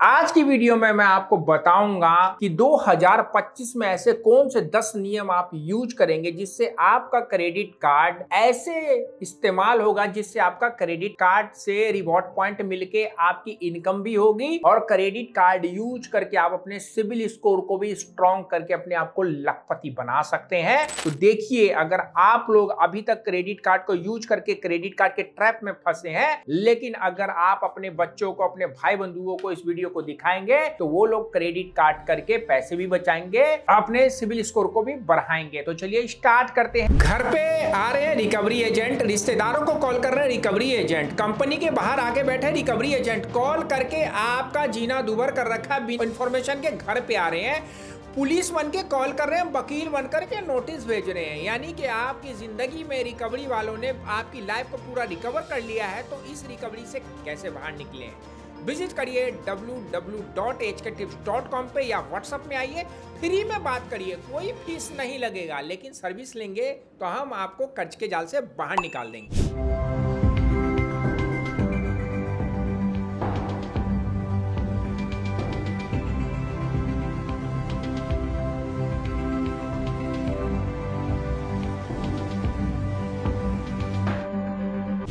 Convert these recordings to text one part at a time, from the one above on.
आज की वीडियो में मैं आपको बताऊंगा कि 2025 में ऐसे कौन से 10 नियम आप यूज करेंगे जिससे आपका क्रेडिट कार्ड ऐसे इस्तेमाल होगा जिससे आपका क्रेडिट कार्ड से रिवॉर्ड पॉइंट मिलके आपकी इनकम भी होगी और क्रेडिट कार्ड यूज करके आप अपने सिबिल स्कोर को भी स्ट्रॉन्ग करके अपने आप को लखपति बना सकते हैं। तो देखिए, अगर आप लोग अभी तक क्रेडिट कार्ड को यूज करके क्रेडिट कार्ड के ट्रैप में फंसे हैं, लेकिन अगर आप अपने बच्चों को, अपने भाई बंधुओं को इस वीडियो को दिखाएंगे तो वो लोग क्रेडिट कार्ड करके पैसे भी बचाएंगे, अपने सिबिल स्कोर को भी बढ़ाएंगे। तो चलिए स्टार्ट करते हैं। घर पे आ रहे हैं रिकवरी एजेंट, रिश्तेदारों को कॉल कर रहे हैं रिकवरी एजेंट, कंपनी के बाहर आके बैठे रिकवरी एजेंट, कॉल करके आपका जीना दुभर कर रखा इंफॉर्मेशन के घर पे आ रहे हैं, पुलिस बन के कॉल कर रहे हैं, वकील बनकर के नोटिस भेज रहे हैं। यानी कि आपकी जिंदगी में रिकवरी वालों ने आपकी लाइफ को पूरा रिकवर कर लिया है। तो इस रिकवरी से कैसे बाहर निकले? विजिट करिए www.hktips.com पे या व्हाट्सएप में आइए, फ्री में बात करिए, कोई फीस नहीं लगेगा, लेकिन सर्विस लेंगे तो हम आपको कर्ज के जाल से बाहर निकाल देंगे।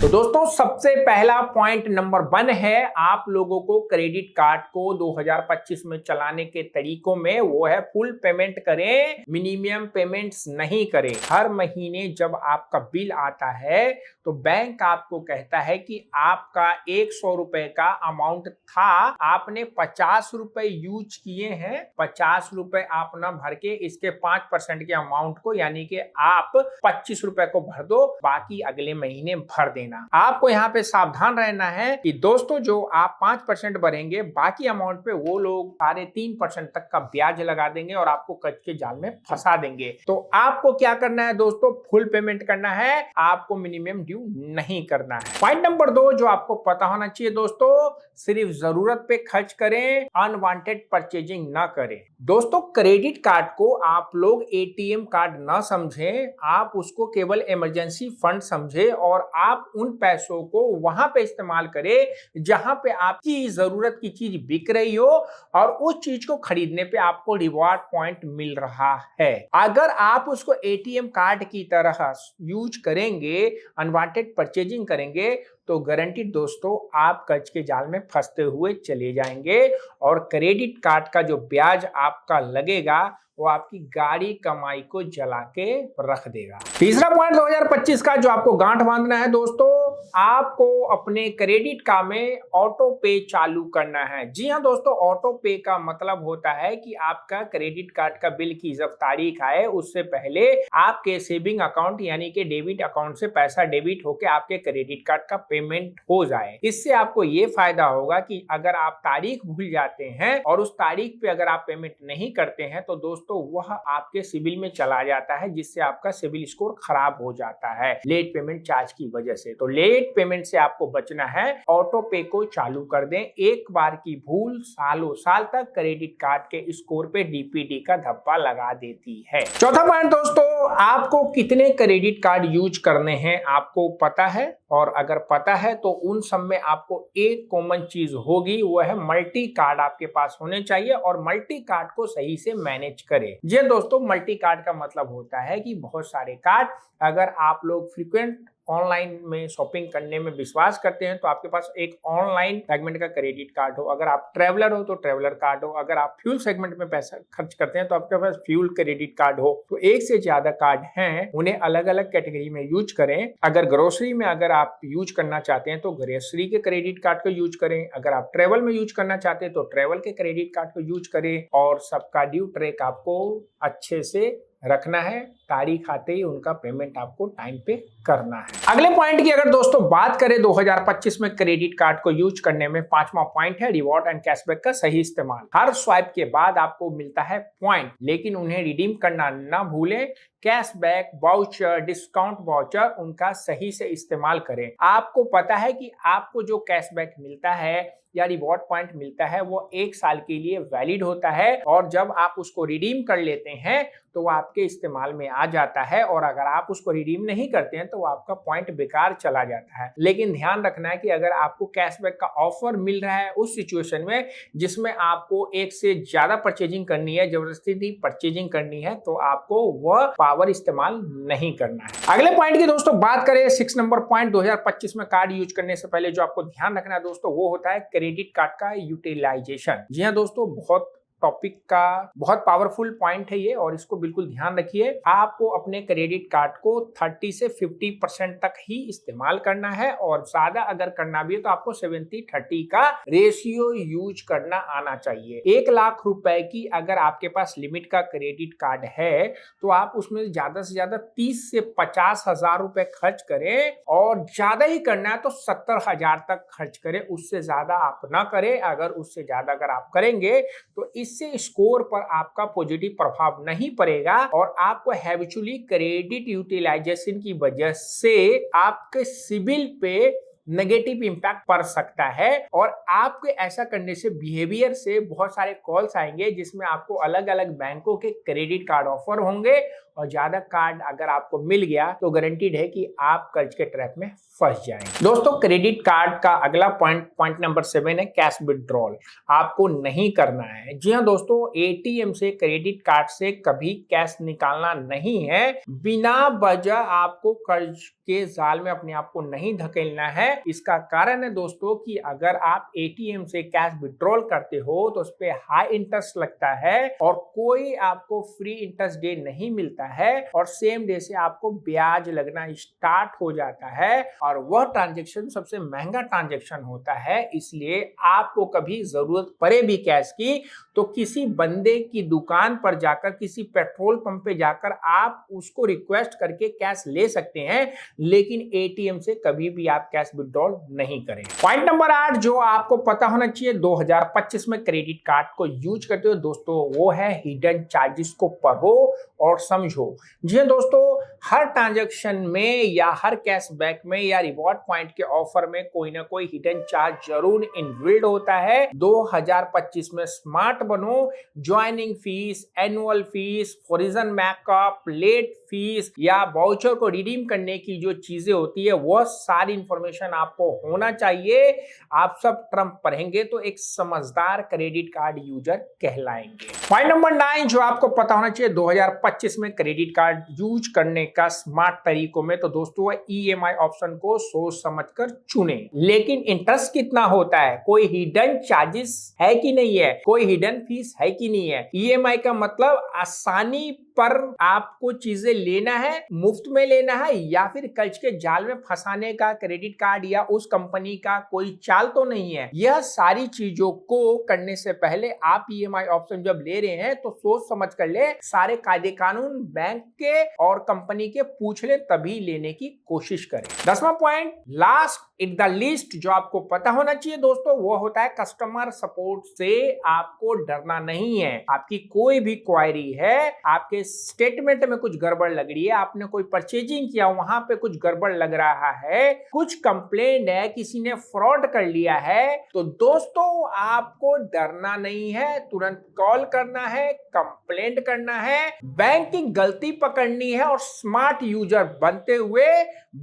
तो दोस्तों, सबसे पहला पॉइंट नंबर 1 है आप लोगों को क्रेडिट कार्ड को 2025 में चलाने के तरीकों में, वो है फुल पेमेंट करें, मिनिमम पेमेंट्स नहीं करें। हर महीने जब आपका बिल आता है तो बैंक आपको कहता है कि आपका 100 रुपए का अमाउंट था, आपने 50 रुपए यूज किए हैं, 50 रुपए आप ना भर के इसके 5% के अमाउंट को, यानी कि आप 25 रुपए को भर दो, बाकी अगले महीने भर देना। आपको यहाँ पे सावधान रहना है कि दोस्तों, जो आप 5% भरेंगे, बाकी अमाउंट पे वो लोग 3.5% तक का ब्याज लगा देंगे और आपको कर्ज के जाल में फंसा देंगे। तो आपको क्या करना है दोस्तों? फुल पेमेंट करना है, आपको मिनिमम ड्यू नहीं करना है। पॉइंट नंबर 2 जो आपको पता होना चाहिए दोस्तों, सिर्फ जरूरत पे खर्च करें, अनवांटेड परचेजिंग ना करें। दोस्तों, क्रेडिट कार्ड को आप लोग एटीएम कार्ड ना समझें, आप उसको केवल इमरजेंसी फंड समझें और आप उन पैसों को वहां पे इस्तेमाल करें जहां पे आपकी जरूरत की चीज बिक रही हो और उस चीज को खरीदने पे आपको रिवॉर्ड पॉइंट मिल रहा है। अगर आप उसको एटीएम कार्ड की तरह यूज करेंगे, अनवांटेड परचेजिंग करेंगे, तो गारंटीड दोस्तों आप कर्ज के जाल में फंसते हुए चले जाएंगे और क्रेडिट कार्ड का जो ब्याज आपका लगेगा वो आपकी गाड़ी कमाई को जला के रख देगा। तीसरा पॉइंट 2025 का जो आपको गांठ बांधना है दोस्तों, आपको अपने क्रेडिट कार्ड में ऑटो पे चालू करना है। जी हाँ दोस्तों, ऑटो पे का मतलब होता है कि आपका क्रेडिट कार्ड का बिल की जब तारीख आए उससे पहले आपके सेविंग अकाउंट यानी कि डेबिट अकाउंट से पैसा डेबिट होके आपके क्रेडिट कार्ड का पेमेंट हो जाए। इससे आपको ये फायदा होगा कि अगर आप तारीख भूल जाते हैं और उस तारीख पे अगर आप पेमेंट नहीं करते हैं तो दोस्तों वह आपके सिबिल में चला जाता है, जिससे आपका सिबिल स्कोर खराब हो जाता है लेट पेमेंट चार्ज की वजह से। तो लेट पेमेंट से आपको बचना है, ऑटो पे को चालू कर दें। एक बार की भूल सालों साल तक क्रेडिट कार्ड के स्कोर पे डीपीडी का धब्बा लगा देती है। चौथा पॉइंट दोस्तों, आपको कितने क्रेडिट कार्ड यूज करने हैं आपको पता है, और अगर पता है तो उन सब में आपको एक कॉमन चीज होगी, वो है मल्टी कार्ड आपके पास होने चाहिए और मल्टी कार्ड को सही से मैनेज करें। जी दोस्तों, मल्टी कार्ड का मतलब होता है कि बहुत सारे कार्ड, अगर आप लोग फ्रीक्वेंट ऑनलाइन में शॉपिंग करने में विश्वास करते हैं तो आपके पास एक ऑनलाइन सेगमेंट का क्रेडिट कार्ड हो, अगर आप ट्रैवलर हो तो ट्रैवलर कार्ड हो, अगर आप फ्यूल सेगमेंट में पैसा खर्च करते हैं तो आपके पास फ्यूल क्रेडिट कार्ड हो। तो एक से ज्यादा कार्ड हैं, उन्हें अलग अलग कैटेगरी में यूज करें। अगर ग्रोसरी में अगर आप यूज करना चाहते हैं तो ग्रोसरी के क्रेडिट कार्ड को यूज करें, अगर आप ट्रेवल में यूज करना चाहते हैं तो ट्रेवल के क्रेडिट कार्ड को यूज करें, और सबका ड्यू ट्रैक आपको अच्छे से रखना है। तारीख आते ही उनका पेमेंट आपको टाइम पे करना है। अगले पॉइंट की अगर दोस्तों बात करें 2025 में क्रेडिट कार्ड को यूज करने में, 5वां पॉइंट है रिवॉर्ड एंड कैशबैक का सही इस्तेमाल। हर स्वाइप के बाद आपको मिलता है पॉइंट, लेकिन उन्हें रिडीम करना ना भूलें। कैशबैक वाउचर, डिस्काउंट वाउचर, उनका सही से इस्तेमाल करें। आपको पता है कि आपको जो कैशबैक मिलता है या रिवॉर्ड पॉइंट मिलता है वो 1 साल के लिए वैलिड होता है, और जब आप उसको रिडीम कर लेते हैं तो वो आपके इस्तेमाल में आ जाता है और अगर आप उसको रिडीम नहीं करते हैं तो वो आपका पॉइंट बेकार चला जाता है। लेकिन ध्यान रखना है कि अगर आपको कैशबैक का ऑफर मिल रहा है उस सिचुएशन में जिसमें आपको एक से ज्यादा परचेजिंग करनी है, जबरदस्ती परचेजिंग करनी है, तो आपको वह पावर इस्तेमाल नहीं करना है। अगले पॉइंट की दोस्तों बात करें 6 नंबर पॉइंट 2025 में कार्ड यूज करने से पहले जो आपको ध्यान रखना है दोस्तों वो होता है क्रेडिट कार्ड का यूटिलाइजेशन। जी हाँ दोस्तों, बहुत टॉपिक का बहुत पावरफुल पॉइंट है ये और इसको बिल्कुल ध्यान रखिए। आपको अपने क्रेडिट कार्ड को 30 से 50% तक ही इस्तेमाल करना है और ज्यादा अगर करना भी है तो आपको 70-30 का रेशियो यूज करना आना चाहिए। 1 लाख रुपए की अगर आपके पास लिमिट का क्रेडिट कार्ड है तो आप उसमें ज्यादा से ज्यादा 30 से 50 हजार रुपए खर्च करें और ज्यादा ही करना है तो 70 हजार तक खर्च करें, उससे ज्यादा आप ना करें। अगर उससे ज्यादा अगर आप करेंगे तो इससे स्कोर पर आपका पॉजिटिव प्रभाव नहीं पड़ेगा और आपको हैबिचुअली क्रेडिट यूटिलाइजेशन की वजह से आपके सिबिल पे नेगेटिव इंपैक्ट पड़ सकता है और आपके ऐसा करने से बिहेवियर से बहुत सारे कॉल्स आएंगे जिसमें आपको अलग अलग बैंकों के क्रेडिट कार्ड ऑफर होंगे और ज्यादा कार्ड अगर आपको मिल गया तो गारंटीड है कि आप कर्ज के ट्रैप में फंस जाएंगे। दोस्तों क्रेडिट कार्ड का अगला पॉइंट नंबर 7 है कैश विड्रॉल। आपको नहीं करना है। जी हाँ दोस्तों, एटीएम से क्रेडिट कार्ड से कभी कैश निकालना नहीं है। बिना वजह आपको कर्ज के जाल में अपने आप को नहीं धकेलना है। इसका कारण है दोस्तों कि अगर आप एटीएम से कैश विड्रॉल करते हो तो उस पर हाई इंटरेस्ट लगता है और कोई आपको फ्री इंटरेस्ट डे नहीं मिलता है और सेम डे से आपको ब्याज लगना स्टार्ट हो जाता है और वह ट्रांजैक्शन सबसे महंगा ट्रांजैक्शन होता है। इसलिए आपको कभी जरूरत पड़े भी कैश की तो किसी बंदे की दुकान पर जाकर, किसी पेट्रोल पंप पे जाकर आप उसको रिक्वेस्ट करके कैश ले सकते हैं, लेकिन एटीएम से कभी भी आप कैश विड्रॉल नहीं करें। पॉइंट नंबर 8 जो आपको पता होना चाहिए 2025 में क्रेडिट कार्ड को यूज करते हो दोस्तों वो है हिडन चार्जेस को पढ़ो और समझो। जी हाँ दोस्तों, हर ट्रांजैक्शन में या हर कैशबैक में या रिवॉर्ड पॉइंट के ऑफर में कोई ना कोई हिडन चार्ज जरूर इनबिल्ड होता है। 2025 में स्मार्ट बनो। Joining fees, annual fees, foreign markup, late fees या वाउचर को रिडीम करने की जो चीजें होती है वह सारी इंफॉर्मेशन आपको होना चाहिए। आप सब ट्रम्प पढ़ेंगे तो एक समझदार क्रेडिट कार्ड यूजर कहलाएंगे। पॉइंट नंबर 9 जो आपको पता होना चाहिए 2025 में क्रेडिट कार्ड यूज करने का स्मार्ट तरीकों में तो दोस्तों ईएमआई ऑप्शन को सोच समझकर चुने। लेकिन इंटरेस्ट कितना होता है, कोई हिडन चार्जेस है कि नहीं है, कोई हिडन फीस है कि नहीं है। ईएमआई का मतलब आसानी पर आपको चीजें लेना है, मुफ्त में लेना है या फिर कर्ज के जाल में फंसाने का क्रेडिट कार्ड या उस कंपनी का कोई चाल तो नहीं है। यह सारी चीजों को करने से पहले आप ईएमआई ऑप्शन जब ले रहे हैं तो सोच समझ कर ले, सारे कायदे कानून बैंक के और कंपनी के पूछ ले तभी लेने की कोशिश करें। 10वां point last in the list जो आपको पता होना चाहिए दोस्तों वो होता है कस्टमर सपोर्ट से आपको डरना नहीं है। आपकी कोई भी क्वायरी है, आपके स्टेटमेंट में कुछ गड़बड़ लग रही है, आपने कोई परचेजिंग किया वहां पे कुछ गड़बड़ लग रहा है, कुछ कंप्लेंट है, किसी ने फ्रॉड कर लिया है, तो दोस्तों आपको डरना नहीं है, तुरंत कॉल करना है, कंप्लेंट करना है, बैंक की गलती पकड़नी है और स्मार्ट यूजर बनते हुए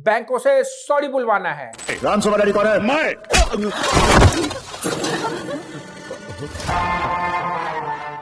बैंकों से सॉरी बुलवाना है। राम सुबह कौन है? मैं।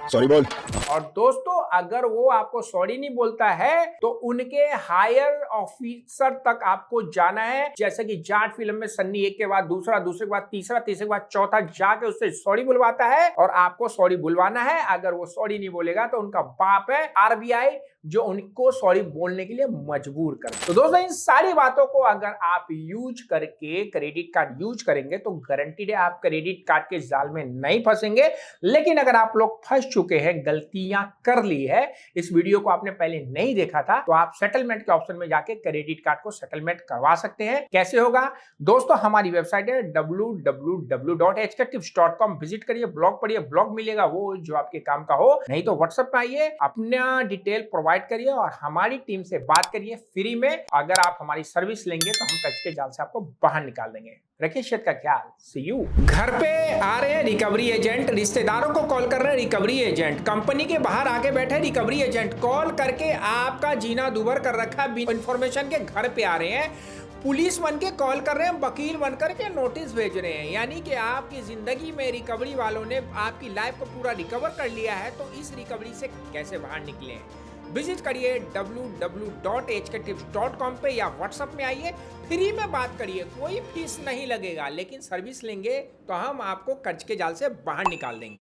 सॉरी बोल। और दोस्तों अगर वो आपको सॉरी नहीं बोलता है तो उनके हायर ऑफिसर तक आपको जाना है। जैसे कि जाट फिल्म में सन्नी एक के बाद दूसरा, दूसरे के बाद तीसरा, तीसरे के बाद चौथा जाके उससे सॉरी बुलवाता है और आपको सॉरी बुलवाना है। अगर वो सॉरी नहीं बोलेगा तो उनका बाप है आरबीआई जो उनको सॉरी बोलने के लिए मजबूर करे। तो दोस्तों इन सारी बातों को अगर आप यूज करके क्रेडिट कार्ड यूज करेंगे तो गारंटीड है आप क्रेडिट कार्ड के जाल में नहीं फंसेंगे। लेकिन अगर आप लोग फंस चुके हैं, गलतियां कर ली है, इस वीडियो को आपने पहले नहीं देखा था तो आप सेटलमेंट के ऑप्शन में जाके क्रेडिट कार्ड को सेटलमेंट करवा सकते हैं। कैसे होगा दोस्तों, हमारी वेबसाइट है www.hktips.com। विजिट करिए, ब्लॉग पढ़िए, ब्लॉग मिलेगा वो जो आपके काम का हो। नहीं तो व्हाट्सएप पे आइए, अपना डिटेल प्रोवाइड करिए और हमारी टीम से बात करिए फ्री में। अगर आप हमारी सर्विस लेंगे तो हम कर्ज के जाल से आपको बाहर निकाल देंगे। रखिए इस का ख्याल। सी यू। घर पे आ रहे हैं रिकवरी एजेंट, रिश्तेदारों को कॉल कर रहे हैं रिकवरी एजेंट, कंपनी के बाहर आके बैठे रिकवरी एजेंट, कॉल करके आपका जीना दुभर कर रखा इंफॉर्मेशन के घर पे आ रहे हैं, पुलिस बन के कॉल कर रहे हैं, वकील बन करके नोटिस भेज रहे हैं। यानी कि आपकी जिंदगी में रिकवरी वालों ने आपकी लाइफ को पूरा रिकवर कर लिया है, तो इस रिकवरी से कैसे बाहर निकले? विजिट करिए www.hktips.com पे या व्हाट्सएप में आइए, फ्री में बात करिए, कोई फीस नहीं लगेगा, लेकिन सर्विस लेंगे तो हम आपको कर्ज के जाल से बाहर निकाल देंगे।